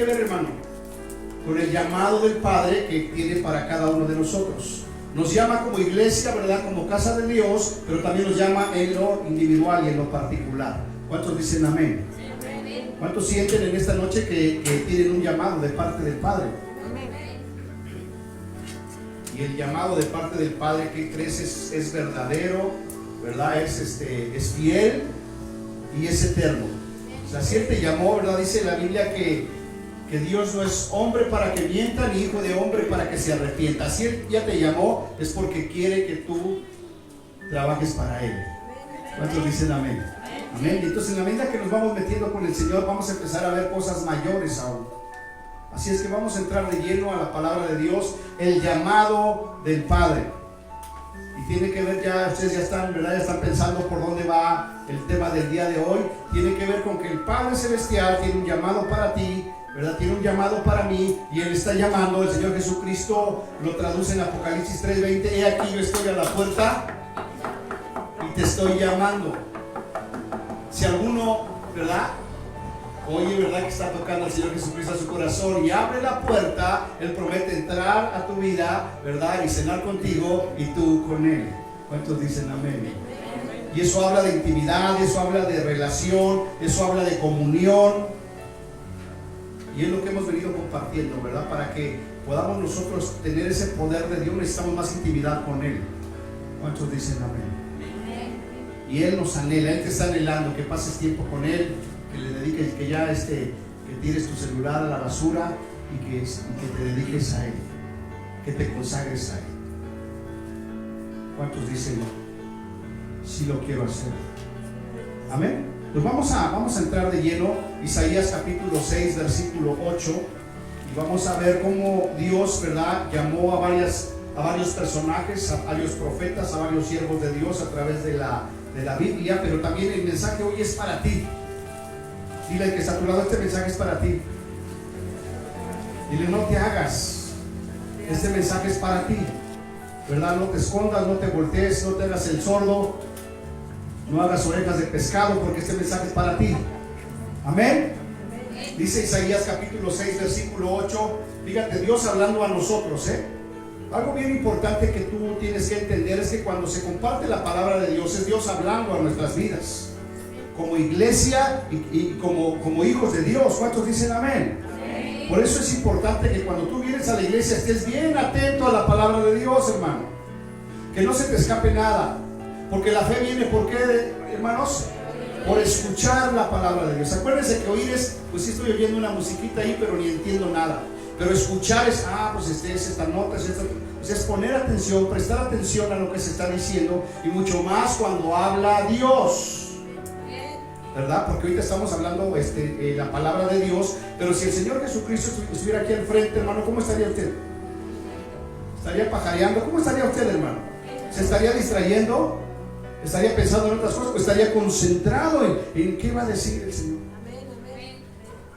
que ver, hermano? Con el llamado del Padre que tiene para cada uno de nosotros. Nos llama como iglesia, ¿verdad? Como casa de Dios, pero también nos llama en lo individual y en lo particular. ¿Cuántos dicen amén? ¿Cuántos sienten en esta noche que tienen un llamado de parte del Padre? Y el llamado de parte del Padre, que crees, es verdadero, ¿verdad? Es fiel y es eterno. O sea, si Él te llamó, ¿verdad? Dice la Biblia que Dios no es hombre para que mienta, ni hijo de hombre para que se arrepienta. Si Él ya te llamó, es porque quiere que tú trabajes para Él. ¿Cuántos dicen amén? Amén. Y entonces, en la medida que nos vamos metiendo con el Señor, vamos a empezar a ver cosas mayores aún. Así es que vamos a entrar de lleno a la palabra de Dios, el llamado del Padre. Y tiene que ver, ya ustedes ya están, ¿verdad? Ya están pensando por dónde va el tema del día de hoy. Tiene que ver con que el Padre Celestial tiene un llamado para ti, ¿verdad? Tiene un llamado para mí, y Él está llamando. El Señor Jesucristo lo traduce en Apocalipsis 3:20: he aquí, yo estoy a la puerta y te estoy llamando. Si alguno, ¿verdad?, oye, ¿verdad?, que está tocando al Señor Jesucristo a su corazón y abre la puerta, Él promete entrar a tu vida, ¿verdad?, y cenar contigo y tú con Él. ¿Cuántos dicen amén? Y eso habla de intimidad, eso habla de relación, eso habla de comunión. Y es lo que hemos venido compartiendo, ¿verdad? Para que podamos nosotros tener ese poder de Dios, necesitamos más intimidad con Él. ¿Cuántos dicen amén? Y Él nos anhela, Él te está anhelando que pases tiempo con Él, que le dediques, que ya que tires tu celular a la basura y que te dediques a Él, que te consagres a Él. ¿Cuántos dicen sí lo quiero hacer? Amén. Pues vamos a entrar de lleno, Isaías capítulo 6, versículo 8, y vamos a ver cómo Dios, ¿verdad?, llamó a varios personajes, a varios profetas, a varios siervos de Dios a través de la Biblia. Pero también el mensaje hoy es para ti. Dile al que está a tu lado: este mensaje es para ti. Dile: no te hagas, este mensaje es para ti, ¿verdad? No te escondas, no te voltees, no te hagas el sordo, no hagas orejas de pescado, porque este mensaje es para ti. Amén. Dice Isaías capítulo 6, versículo 8. Fíjate, Dios hablando a nosotros, Algo bien importante que tú tienes que entender es que cuando se comparte la palabra de Dios, es Dios hablando a nuestras vidas como iglesia y como hijos de Dios. ¿Cuántos dicen amén? Amén. Por eso es importante que cuando tú vienes a la iglesia estés bien atento a la palabra de Dios, hermano, que no se te escape nada, porque la fe viene, ¿por qué, hermanos? Por escuchar la palabra de Dios. Acuérdense que oír es, pues sí, estoy oyendo una musiquita ahí, pero ni entiendo nada. Pero escuchar es, pues es esta nota, es poner atención, prestar atención a lo que se está diciendo, y mucho más cuando habla Dios, ¿verdad? Porque ahorita estamos hablando la palabra de Dios, pero si el Señor Jesucristo estuviera aquí al frente, hermano, ¿cómo estaría usted? ¿Estaría pajareando? ¿Cómo estaría usted, hermano? ¿Se estaría distrayendo? ¿Estaría pensando en otras cosas? ¿O estaría concentrado en qué va a decir el Señor?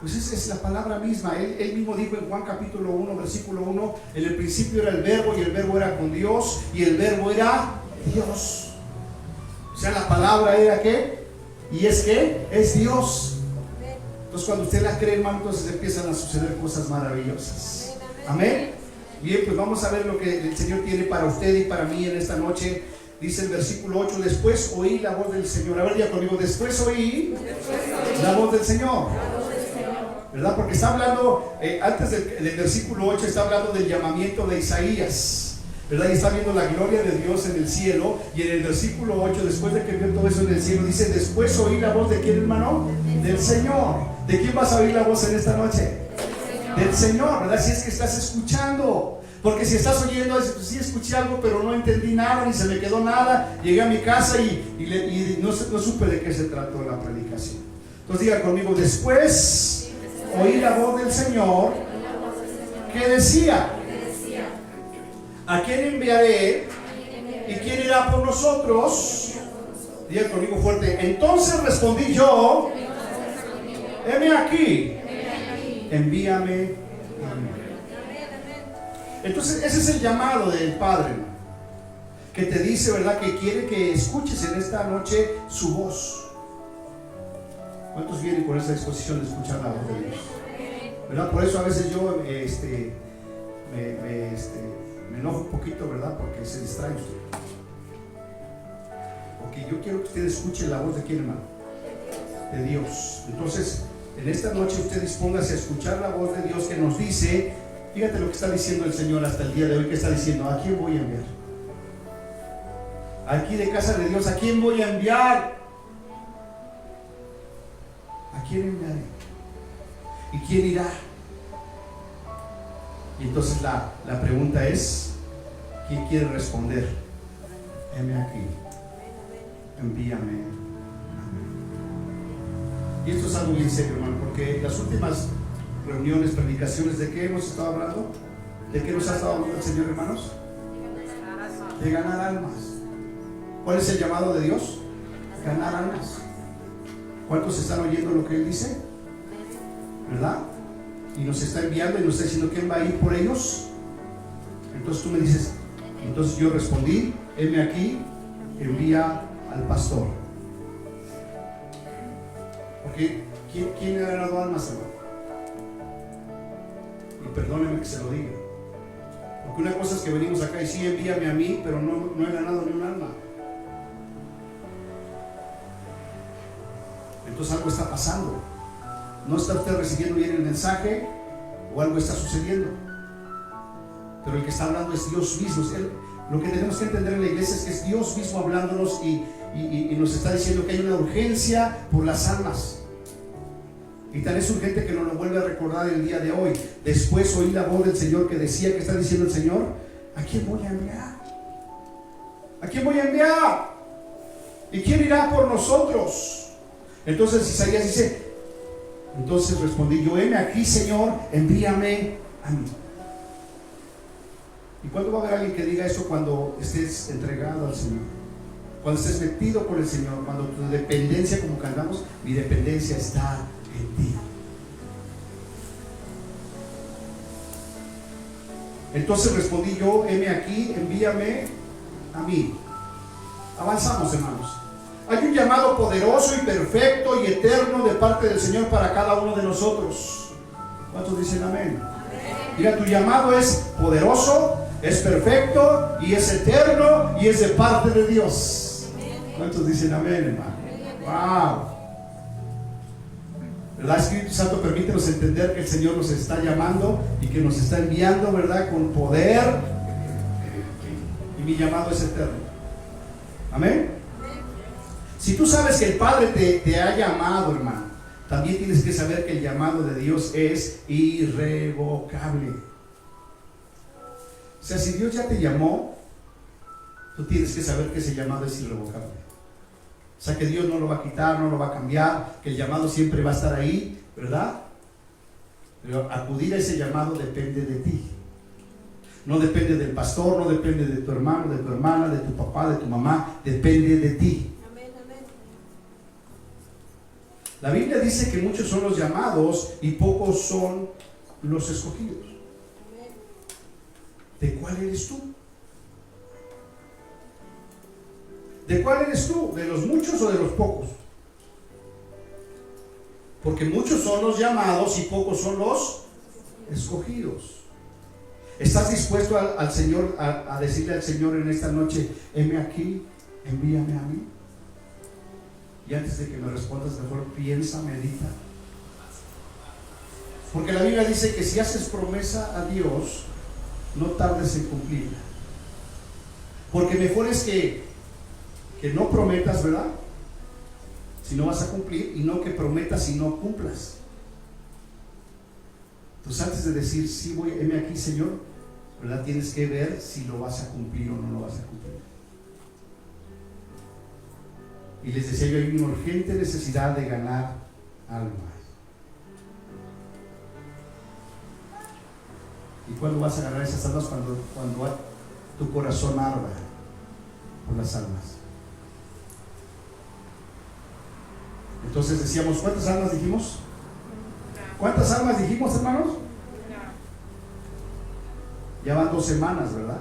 Pues esa es la palabra misma. Él mismo dijo en Juan capítulo 1, versículo 1: en el principio era el verbo, y el verbo era con Dios, y el verbo era Dios. O sea, la palabra era ¿qué? Y es que es Dios. Entonces, cuando usted la cree, hermano, entonces empiezan a suceder cosas maravillosas. Amén. Bien, pues vamos a ver lo que el Señor tiene para usted y para mí en esta noche. Dice el versículo 8: después oí la voz del Señor. A ver, ya conmigo: después oí la voz del Señor, ¿verdad? Porque está hablando, antes del versículo 8 está hablando del llamamiento de Isaías, ¿verdad? Y está viendo la gloria de Dios en el cielo. Y en el versículo 8, después de que vio todo eso en el cielo, dice: después oí la voz ¿de quién, hermano? Del Señor. ¿De quién vas a oír la voz en esta noche? Del Señor, ¿verdad? Si es que estás escuchando. Porque si estás oyendo, pues sí escuché algo, pero no entendí nada, ni se me quedó nada. Llegué a mi casa y no supe de qué se trató la predicación. Entonces diga conmigo: después oí la voz del Señor que decía: ¿a quién enviaré? ¿Y quién irá por nosotros? Diga conmigo fuerte: entonces respondí yo, heme aquí, envíame a mí. Entonces ese es el llamado del Padre, que te dice, ¿verdad?, que quiere que escuches en esta noche su voz. ¿Cuántos vienen con esa disposición de escuchar la voz de Dios? ¿verdad? Por eso a veces yo me enojo un poquito, ¿verdad? Porque se distrae usted. Porque yo quiero que usted escuche la voz de quién, hermano, de Dios. Entonces, en esta noche usted dispóngase a escuchar la voz de Dios que nos dice, fíjate lo que está diciendo el Señor hasta el día de hoy, que está diciendo, ¿a quién voy a enviar? Aquí de casa de Dios, ¿a quién voy a enviar? ¿A quién enviaré? ¿Y quién irá? Y entonces la pregunta es, ¿quién quiere responder? Heme aquí, envíame. Y esto es algo bien serio, hermano, porque las últimas reuniones, predicaciones, ¿de qué hemos estado hablando? ¿De qué nos ha estado hablando el Señor, hermanos? De ganar almas. ¿Cuál es el llamado de Dios? Ganar almas. ¿Cuántos están oyendo lo que Él dice? ¿Verdad? Y nos está enviando y nos está diciendo quién va a ir por ellos. Entonces tú me dices, entonces yo respondí, heme aquí, envía al pastor. Porque ¿quién ha ganado almas, hermano? Y perdónenme que se lo diga, porque una cosa es que venimos acá y sí, envíame a mí, pero no he ganado ni un alma. Entonces algo está pasando. No está usted recibiendo bien el mensaje, o algo está sucediendo. Pero el que está hablando es Dios mismo. Lo que tenemos que entender en la iglesia es que es Dios mismo hablándonos y nos está diciendo que hay una urgencia por las almas. Y tal es urgente que nos lo vuelve a recordar el día de hoy. Después oí la voz del Señor que decía, que está diciendo el Señor, ¿a quién voy a enviar? ¿A quién voy a enviar? ¿Y quién irá por nosotros? Entonces Isaías dice, entonces respondí yo, heme aquí, Señor, envíame a mí. ¿Y cuándo va a haber alguien que diga eso? Cuando estés entregado al Señor, cuando estés metido con el Señor, cuando tu dependencia, como cantamos, mi dependencia está en ti. Entonces respondí yo, heme aquí, envíame a mí. Avanzamos, hermanos. Hay un llamado poderoso y perfecto y eterno de parte del Señor para cada uno de nosotros. ¿Cuántos dicen amén? Mira, tu llamado es poderoso, es perfecto y es eterno y es de parte de Dios. ¿Cuántos dicen amén, hermano? Wow. ¿Verdad? El Espíritu Santo permítenos entender que el Señor nos está llamando y que nos está enviando, ¿verdad? Con poder. Y mi llamado es eterno. Amén. Si tú sabes que el Padre te ha llamado, hermano, también tienes que saber que el llamado de Dios es irrevocable. O sea, si Dios ya te llamó, tú tienes que saber que ese llamado es irrevocable. O sea, que Dios no lo va a quitar, no lo va a cambiar, que el llamado siempre va a estar ahí, ¿verdad? Pero acudir a ese llamado depende de ti. No depende del pastor, no depende de tu hermano, de tu hermana, de tu papá, de tu mamá, depende de ti. La Biblia dice que muchos son los llamados y pocos son los escogidos. ¿De cuál eres tú? ¿De cuál eres tú? ¿De los muchos o de los pocos? Porque muchos son los llamados y pocos son los escogidos. ¿Estás dispuesto al Señor, a decirle al Señor en esta noche, heme aquí, envíame a mí? Y antes de que me respondas, mejor piensa, medita. Porque la Biblia dice que si haces promesa a Dios, no tardes en cumplirla. Porque mejor es que no prometas, ¿verdad? Si no vas a cumplir, y no que prometas y no cumplas. Entonces antes de decir, sí voy, heme aquí, Señor, ¿verdad? Tienes que ver si lo vas a cumplir o no lo vas a cumplir. Y les decía yo, hay una urgente necesidad de ganar almas. ¿Y cuándo vas a ganar esas almas? Cuando tu corazón arda por las almas. Entonces decíamos, ¿cuántas almas dijimos? ¿Cuántas almas dijimos, hermanos? Ya van 2 semanas, ¿verdad?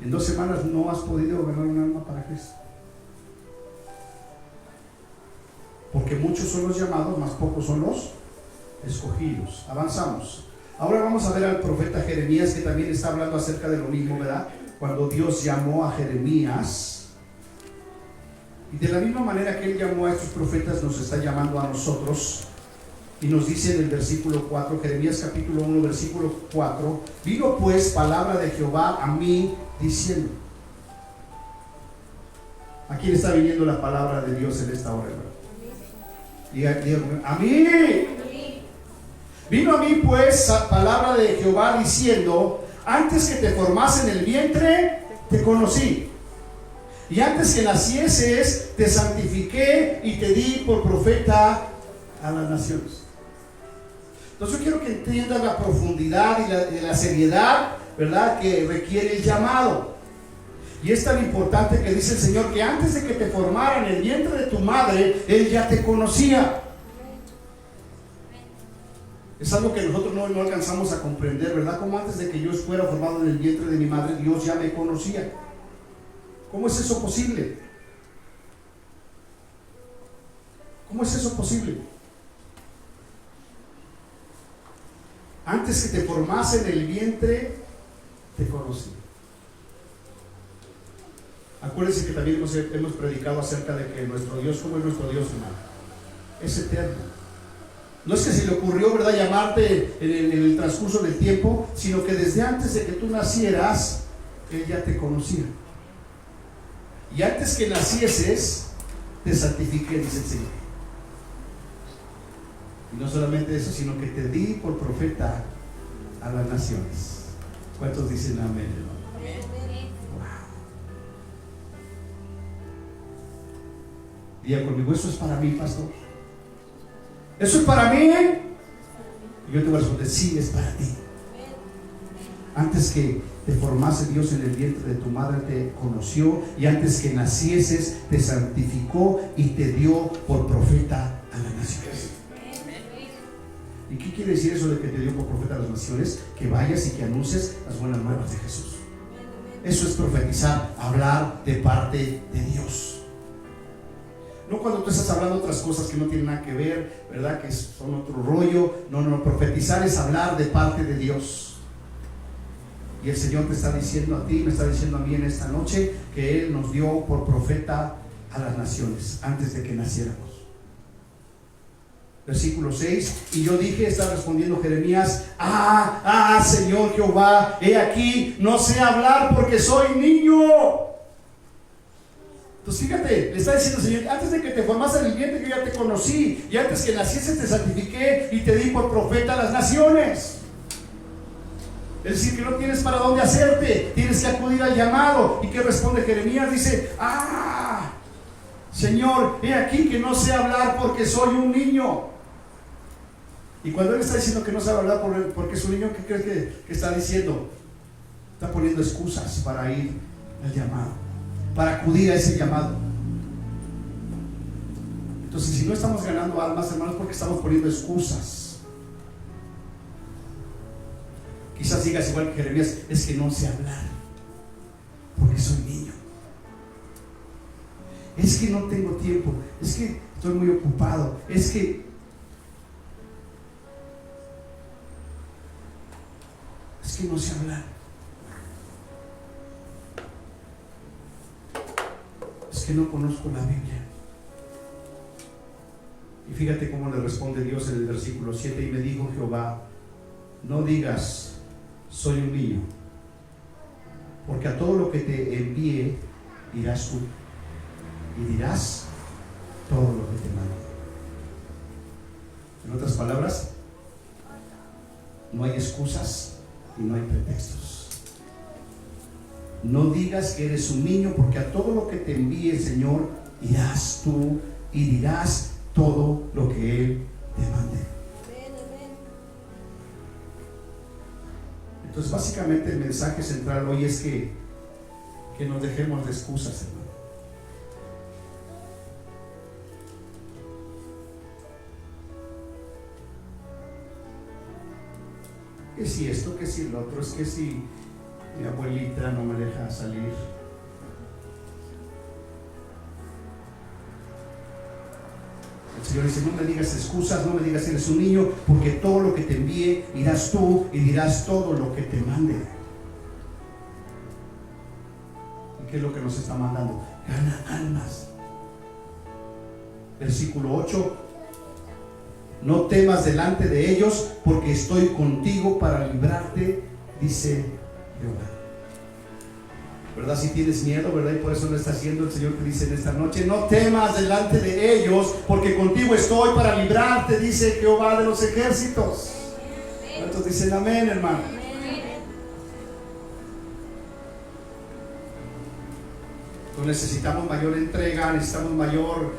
En 2 semanas no has podido ganar un alma para Cristo. Porque muchos son los llamados, más pocos son los escogidos. Avanzamos. Ahora vamos a ver al profeta Jeremías, que también está hablando acerca de lo mismo, ¿verdad? Cuando Dios llamó a Jeremías, y de la misma manera que Él llamó a estos profetas, nos está llamando a nosotros. Y nos dice en el versículo 4, Jeremías capítulo 1, versículo 4: vino pues palabra de Jehová a mí diciendo. ¿A quién está viniendo la palabra de Dios en esta hora, hermano? Diga, a mí. Vino a mí pues palabra de Jehová diciendo: antes que te formase en el vientre, te conocí. Y antes que nacieses, te santifiqué y te di por profeta a las naciones. Entonces yo quiero que entiendan la profundidad y la seriedad, ¿verdad?, que requiere el llamado. Y es tan importante que dice el Señor que antes de que te formara en el vientre de tu madre, Él ya te conocía. Es algo que nosotros no alcanzamos a comprender, ¿verdad? Como antes de que yo fuera formado en el vientre de mi madre, Dios ya me conocía. ¿Cómo es eso posible? ¿Cómo es eso posible? Antes que te formase en el vientre, te conocí. Acuérdense que también hemos predicado acerca de que nuestro Dios, ¿cómo es nuestro Dios, hermano? Es eterno. No es que se le ocurrió, ¿verdad?, llamarte en el transcurso del tiempo, sino que desde antes de que tú nacieras, Él ya te conocía. Y antes que nacieses, te santifiqué, dice el Señor. Y no solamente eso, sino que te di por profeta a las naciones. ¿Cuántos dicen amén, hermano? Diga conmigo: eso es para mí, pastor. ¿Eso es para mí? Y yo te voy a responder: sí, es para ti. Antes que te formase Dios en el vientre de tu madre, te conoció, y antes que nacieses, te santificó y te dio por profeta a las naciones. ¿Y qué quiere decir eso de que te dio por profeta a las naciones? Que vayas y que anuncies las buenas nuevas de Jesús. Eso es profetizar, hablar de parte de Dios. No cuando tú estás hablando otras cosas que no tienen nada que ver, ¿verdad?, que son otro rollo. No, profetizar es hablar de parte de Dios. Y el Señor te está diciendo a ti, me está diciendo a mí en esta noche, que Él nos dio por profeta a las naciones antes de que naciéramos. Versículo 6: y yo dije, está respondiendo Jeremías: Señor Jehová, he aquí, no sé hablar porque soy niño. Entonces fíjate, le está diciendo el Señor: antes de que te formaste en el vientre, yo ya te conocí, y antes que nacieses te santifiqué y te di por profeta a las naciones. Es decir, que no tienes para dónde hacerte, tienes que acudir al llamado. ¿Y qué responde Jeremías? Dice: Señor, he aquí que no sé hablar porque soy un niño. Y cuando Él está diciendo que no sabe hablar porque es un niño, ¿qué crees que está diciendo? Está poniendo excusas para ir al llamado, para acudir a ese llamado. Entonces, si no estamos ganando almas, hermanos, porque estamos poniendo excusas. Quizás digas igual que Jeremías: es que no sé hablar porque soy niño, es que no tengo tiempo, es que estoy muy ocupado, es que no sé hablar, es que no conozco la Biblia. Y fíjate cómo le responde Dios en el versículo 7: y me dijo Jehová: no digas soy un niño, porque a todo lo que te envíe irás tú, y dirás todo lo que te mande. En otras palabras, no hay excusas y no hay pretextos. No digas que eres un niño, porque a todo lo que te envíe el Señor irás tú y dirás todo lo que Él te mande. Entonces, básicamente el mensaje central hoy es que nos dejemos de excusas, hermano. Que si esto, que si lo otro, es que si mi abuelita no me deja salir. El Señor dice: no me digas excusas, no me digas que eres un niño, porque todo lo que te envíe irás tú y dirás todo lo que te mande. ¿Y qué es lo que nos está mandando? Gana almas. Versículo 8: no temas delante de ellos, porque estoy contigo para librarte, dice Jehová. ¿Verdad? Si tienes miedo, ¿verdad? Y por eso lo está haciendo el Señor, te dice en esta noche: no temas delante de ellos, porque contigo estoy para librarte, dice Jehová de los ejércitos. ¿Cuántos dicen amén, hermano? Entonces necesitamos mayor entrega, necesitamos mayor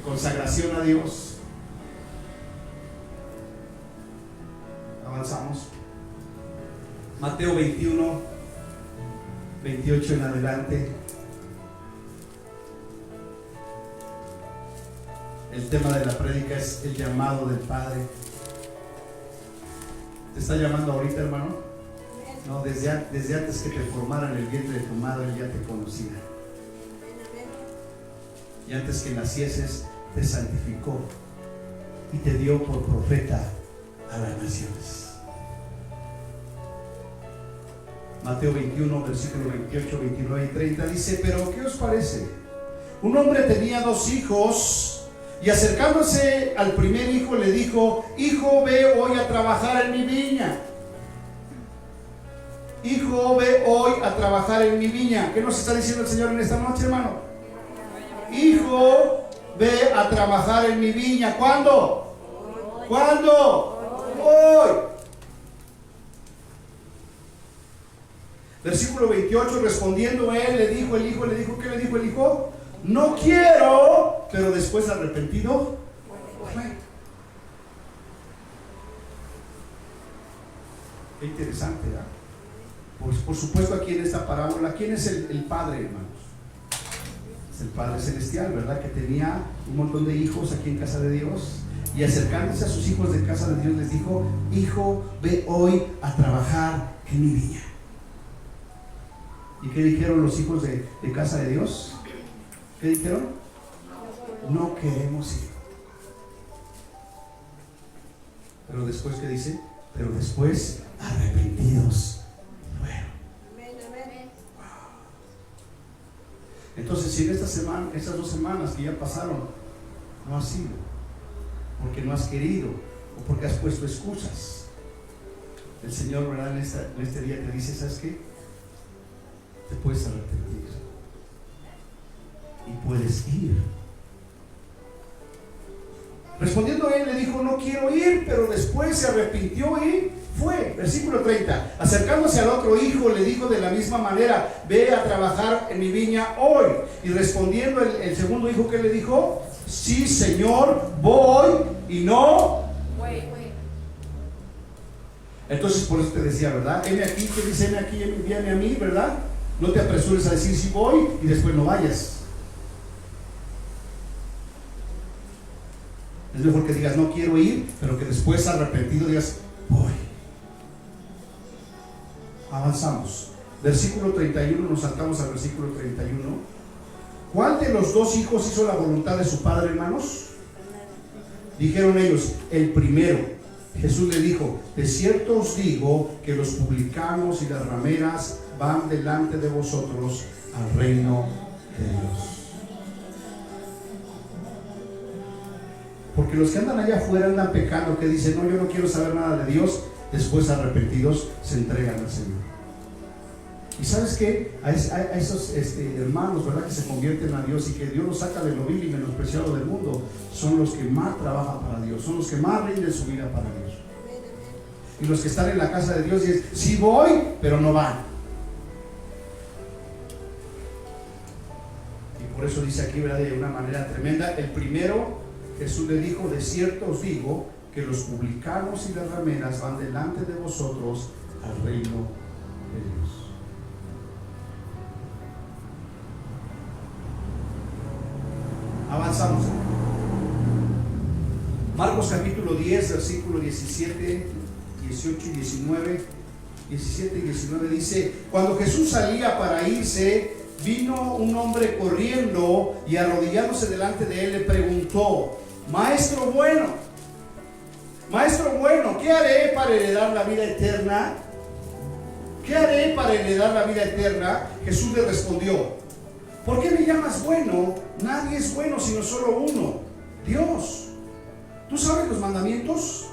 consagración a Dios. Avanzamos. Mateo 21, 28 en adelante. El tema de la prédica es el llamado del Padre. ¿Te está llamando ahorita, hermano? No, desde antes que te formara en el vientre de tu madre, Él ya te conocía. Y antes que nacieses, te santificó y te dio por profeta a las naciones. Mateo 21, versículos 28, 29 y 30 dice: pero ¿qué os parece? Un hombre tenía 2 hijos, y acercándose al primer hijo le dijo: hijo, ve hoy a trabajar en mi viña. Hijo, ve hoy a trabajar en mi viña. ¿Qué nos está diciendo el Señor en esta noche, hermano? Hijo, ve a trabajar en mi viña. ¿Cuándo? ¿Cuándo? Hoy. Versículo 28: respondiendo él, le dijo el hijo, ¿qué le dijo el hijo? No quiero, pero después arrepentido fue. Qué interesante, ¿verdad? Pues por supuesto, aquí en esta parábola, ¿quién es el padre, hermanos? Es el Padre Celestial, ¿verdad? Que tenía un montón de hijos aquí en casa de Dios, y acercándose a sus hijos de casa de Dios les dijo: hijo, ve hoy a trabajar en mi viña. ¿Y qué dijeron los hijos de casa de Dios? ¿Qué dijeron? No queremos ir. Pero después, ¿qué dice? Pero después, arrepentidos fueron. Entonces, si en estas 2 semanas que ya pasaron no has ido, porque no has querido o porque has puesto excusas, el Señor, ¿verdad?, en este día te dice: ¿sabes qué? Te puedes arrepentir y puedes ir. Respondiendo él, le dijo: no quiero ir, pero después se arrepintió y fue. Versículo 30: acercándose al otro hijo le dijo de la misma manera: ve a trabajar en mi viña hoy. Y respondiendo el segundo hijo, ¿qué le dijo? Sí, Señor, voy y no. Entonces, por eso te decía, ¿verdad? Heme aquí, ¿qué dice? Heme aquí, envíame a mí, ¿verdad? No te apresures a decir sí voy y después no vayas. Es mejor que digas no quiero ir, pero que después arrepentido digas voy. Avanzamos. Versículo 31, nos saltamos al versículo 31. ¿Cuál de los 2 hijos hizo la voluntad de su padre, hermanos? Dijeron ellos: el primero. Jesús le dijo: de cierto os digo que los publicanos y las rameras van delante de vosotros al reino de Dios. Porque los que andan allá afuera andan pecando, que dicen: no, yo no quiero saber nada de Dios. Después, arrepentidos, se entregan al Señor. Y ¿sabes qué? A esos hermanos, ¿verdad?, que se convierten a Dios y que Dios los saca de lo vil y menospreciado del mundo, son los que más trabajan para Dios, son los que más rinden su vida para Dios. Y los que están en la casa de Dios dicen: sí voy, pero no van. Y por eso dice aquí, ¿verdad?, de una manera tremenda: el primero, Jesús le dijo: de cierto os digo que los publicanos y las rameras van delante de vosotros al reino de Dios. Avanzamos. Marcos capítulo 10, versículo 17, 18 y 19. 17 y 19 dice: cuando Jesús salía para irse, vino un hombre corriendo y arrodillándose delante de él le preguntó: Maestro bueno, ¿qué haré para heredar la vida eterna? ¿Qué haré para heredar la vida eterna? Jesús le respondió: ¿por qué me llamas bueno? Nadie es bueno sino solo uno, Dios. ¿Tú sabes los mandamientos?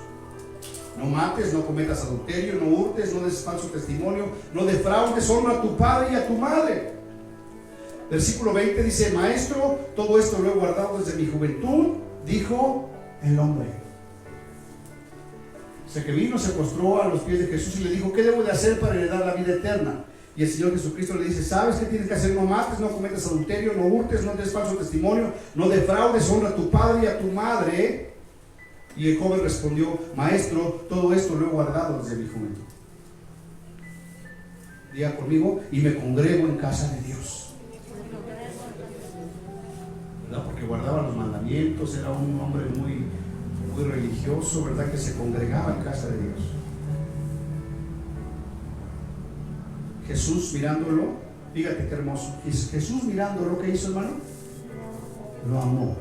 No mates, no cometas adulterio, no hurtes, no des falso testimonio, no defraudes, honra a tu padre y a tu madre. Versículo 20 dice: Maestro, todo esto lo he guardado desde mi juventud, dijo el hombre. O sea que vino, se postró a los pies de Jesús y le dijo: ¿qué debo de hacer para heredar la vida eterna? Y el Señor Jesucristo le dice: ¿sabes qué tienes que hacer? No mates, no cometas adulterio, no hurtes, no des falso testimonio, no defraudes, honra a tu padre y a tu madre. Y el joven respondió: Maestro, todo esto lo he guardado desde mi juventud. Diga conmigo: y me congrego en casa de Dios. ¿Verdad? Porque guardaba los mandamientos, era un hombre muy religioso, ¿verdad? Que se congregaba en casa de Dios. Jesús mirándolo, fíjate qué hermoso. Jesús mirándolo, ¿qué hizo, hermano? Lo amó.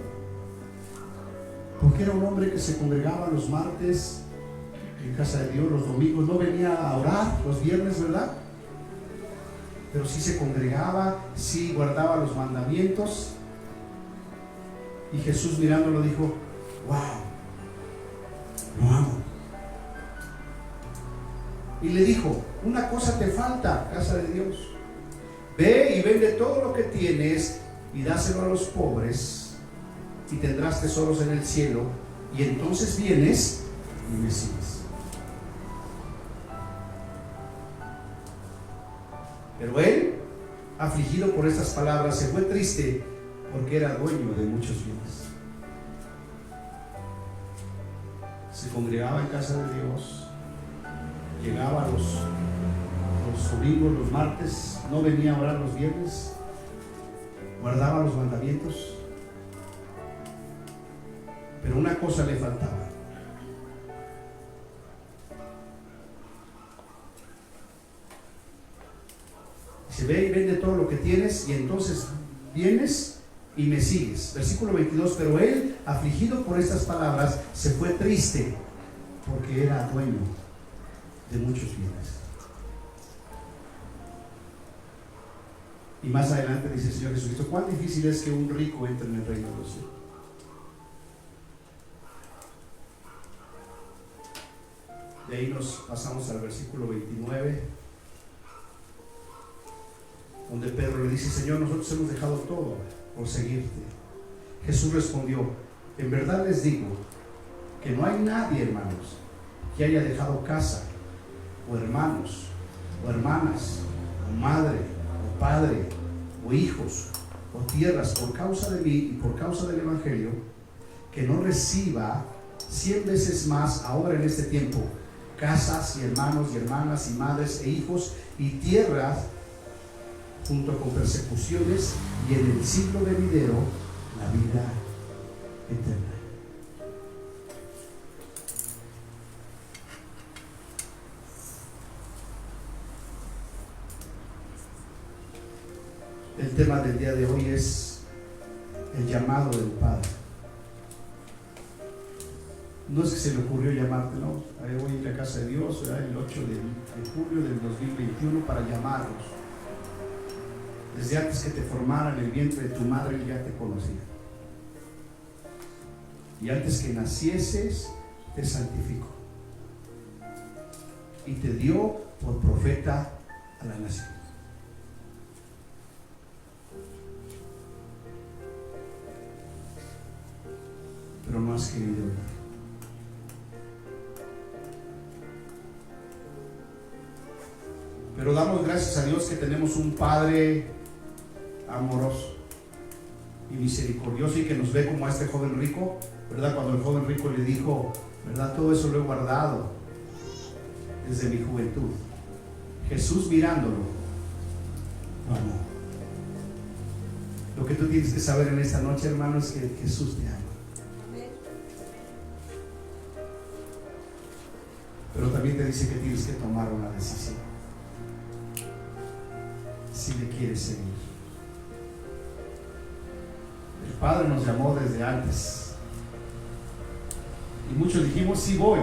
Porque era un hombre que se congregaba los martes en casa de Dios, los domingos. No venía a orar los viernes, ¿verdad? Pero sí se congregaba, sí guardaba los mandamientos. Y Jesús mirándolo dijo: wow, lo amo. Y le dijo: una cosa te falta, casa de Dios. Ve y vende todo lo que tienes y dáselo a los pobres, y tendrás tesoros en el cielo, y entonces vienes y me sigues. Pero él, afligido por estas palabras, se fue triste, porque era dueño de muchos bienes. Se congregaba en casa de Dios, llegaba los domingos, los martes, no venía a orar los viernes, guardaba los mandamientos. Pero una cosa le faltaba. Se ve y vende todo lo que tienes, y entonces vienes y me sigues. Versículo 22. Pero él, afligido por estas palabras, se fue triste, porque era dueño de muchos bienes. Y más adelante dice el Señor Jesucristo: cuán difícil es que un rico entre en el reino de los cielos. De ahí nos pasamos al versículo 29, donde Pedro le dice: Señor, nosotros hemos dejado todo por seguirte. Jesús respondió: en verdad les digo que no hay nadie, hermanos, que haya dejado casa, o hermanos, o hermanas, o madre, o padre, o hijos, o tierras por causa de mí y por causa del Evangelio, que no reciba 100 veces más ahora en este tiempo casas y hermanos y hermanas y madres e hijos y tierras, junto con persecuciones, y en el siglo venidero la vida eterna. El tema del día de hoy es el llamado del Padre. No es que se le ocurrió llamarte, no. Ahí voy a ir a casa de Dios, ¿verdad? El 8 de julio del 2021 para llamarlos. Desde antes que te formara en el vientre de tu madre, Él ya te conocía. Y antes que nacieses, te santificó. Y te dio por profeta a la nación. Pero no has querido ir. Pero damos gracias a Dios que tenemos un Padre amoroso y misericordioso, y que nos ve como a este joven rico, ¿verdad? Cuando el joven rico le dijo, ¿verdad? Todo eso lo he guardado desde mi juventud. Jesús mirándolo, lo amó. Lo que tú tienes que saber en esta noche, hermano, es que Jesús te ama. Pero también te dice que tienes que tomar una decisión. Si le quieres seguir. Nuestro Padre nos llamó desde antes. Y muchos dijimos, sí voy.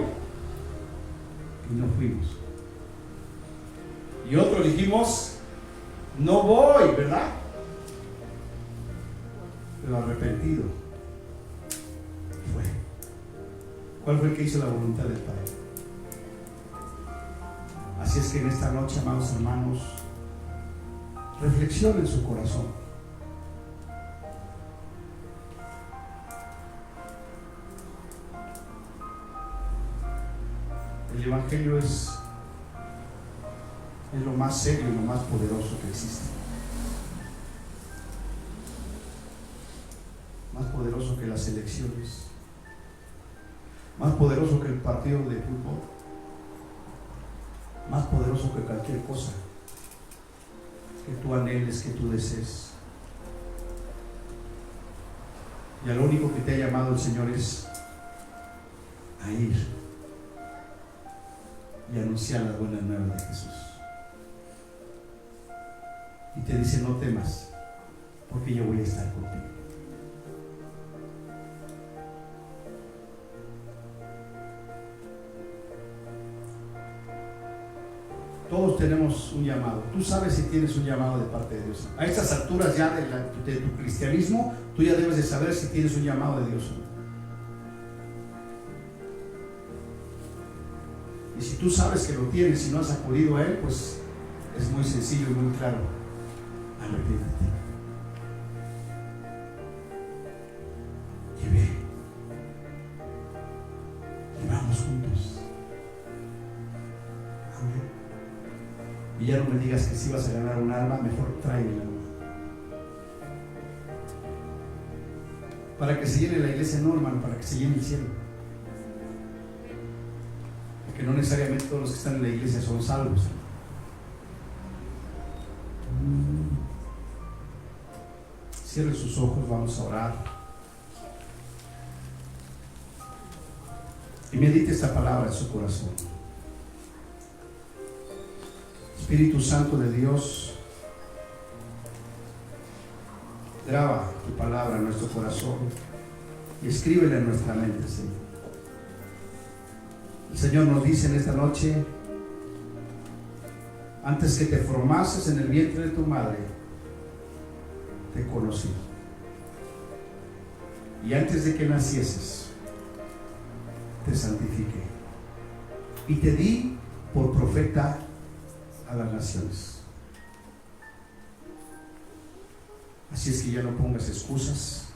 Y no fuimos. Y otros dijimos, no voy, ¿verdad? Pero arrepentido fue. ¿Cuál fue el que hizo la voluntad del Padre? Así es que en esta noche, amados hermanos, reflexionen en su corazón. El Evangelio es lo más serio y lo más poderoso que existe. Más poderoso que las elecciones, más poderoso que el partido de fútbol, más poderoso que cualquier cosa que tú anheles, que tú desees. Y a lo único que te ha llamado el Señor es a ir y anunciar las buenas nuevas de Jesús. Y te dice, no temas, porque yo voy a estar contigo. Todos tenemos un llamado. Tú sabes si tienes un llamado de parte de Dios. A estas alturas ya de tu cristianismo, tú ya debes de saber si tienes un llamado de Dios o no. Y si tú sabes que lo tienes y no has acudido a Él, pues es muy sencillo y muy claro. Arrepiéntete. Y ve. Y vamos juntos. Amén. Y ya no me digas que si vas a ganar un alma, mejor trae el alma. Para que se llene la iglesia, no, hermano, para que se llene el cielo. Porque no necesariamente todos los que están en la iglesia son salvos. Cierre sus ojos, vamos a orar. Y medite esta palabra en su corazón. Espíritu Santo de Dios, graba tu palabra en nuestro corazón y escríbela en nuestra mente, Señor. El Señor nos dice en esta noche, antes que te formases en el vientre de tu madre, te conocí. Y antes de que nacieses, te santifiqué. Y te di por profeta a las naciones. Así es que ya no pongas excusas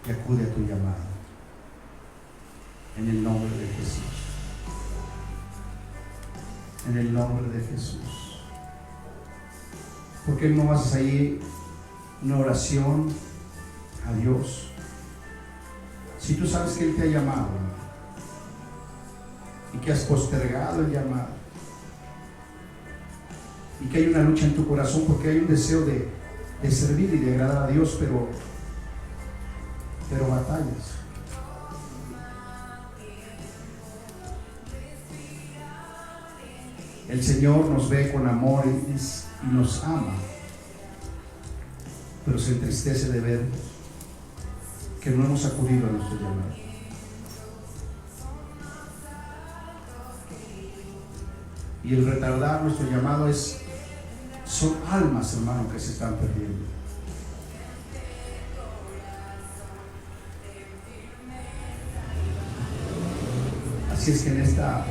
y acude a tu llamada en el nombre de Jesús. En el nombre de Jesús. ¿Por qué no haces ahí una oración a Dios? Si tú sabes que Él te ha llamado y que has postergado el llamado y que hay una lucha en tu corazón porque hay un deseo de servir y de agradar a Dios, pero batallas. El Señor nos ve con amor y nos ama, pero se entristece de ver que no hemos acudido a nuestro llamado. Y el retardar nuestro llamado son almas, hermano, que se están perdiendo. Así es que en esta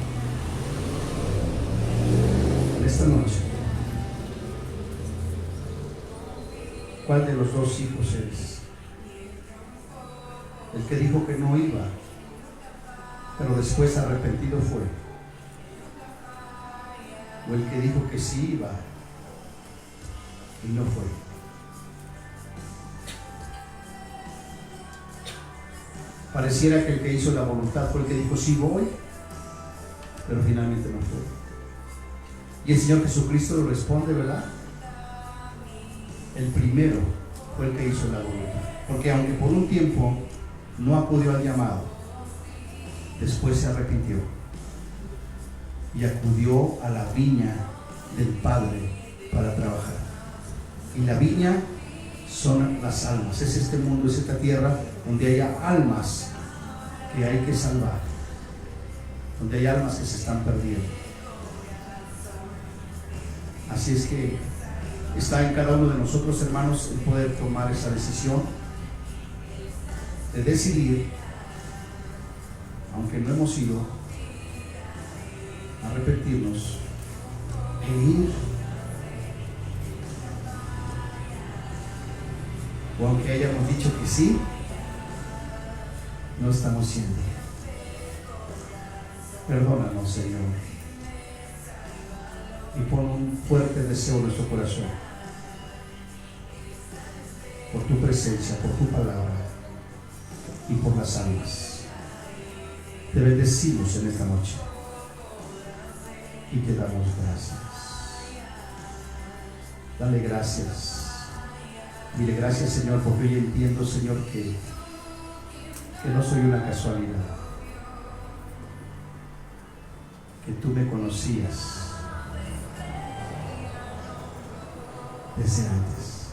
noche, ¿cuál de los dos hijos eres? El que dijo que no iba, pero después arrepentido fue. O el que dijo que sí iba y no fue. Pareciera que el que hizo la voluntad fue el que dijo sí voy, pero finalmente no fue. Y el Señor Jesucristo lo responde, ¿verdad? El primero fue el que hizo la voluntad. Porque aunque por un tiempo no acudió al llamado, después se arrepintió y acudió a la viña del Padre para trabajar. Y la viña son las almas. Es este mundo, es esta tierra donde haya almas que hay que salvar, donde hay almas que se están perdiendo. Así es que está en cada uno de nosotros, hermanos, el poder tomar esa decisión de decidir, aunque no hemos ido, arrepentirnos e ir, o aunque hayamos dicho que sí, no estamos siendo. Perdónanos, Señor, y pon un fuerte deseo en nuestro corazón por tu presencia, por tu palabra y por las almas. Te bendecimos en esta noche y te damos gracias. Dale gracias. Dile gracias, Señor, porque hoy entiendo, Señor, que no soy una casualidad, que tú me conocías desde antes.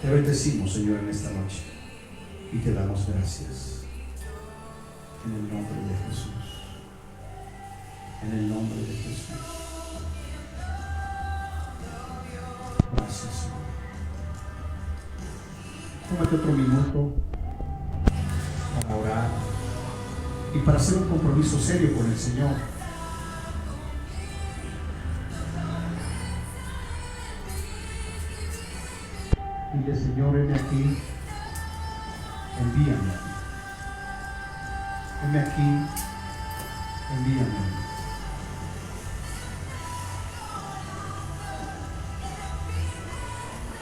Te bendecimos, Señor, en esta noche y te damos gracias en el nombre de Jesús. En el nombre de Jesús. Gracias, Señor. Tómate otro minuto para orar y para hacer un compromiso serio con el Señor. Dile, Señor, heme aquí, envíame. Heme aquí, envíame.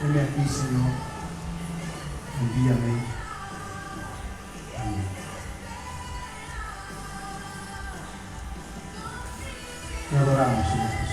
Heme aquí, Señor, envíame. Amén. Te adoramos, Señor Jesús.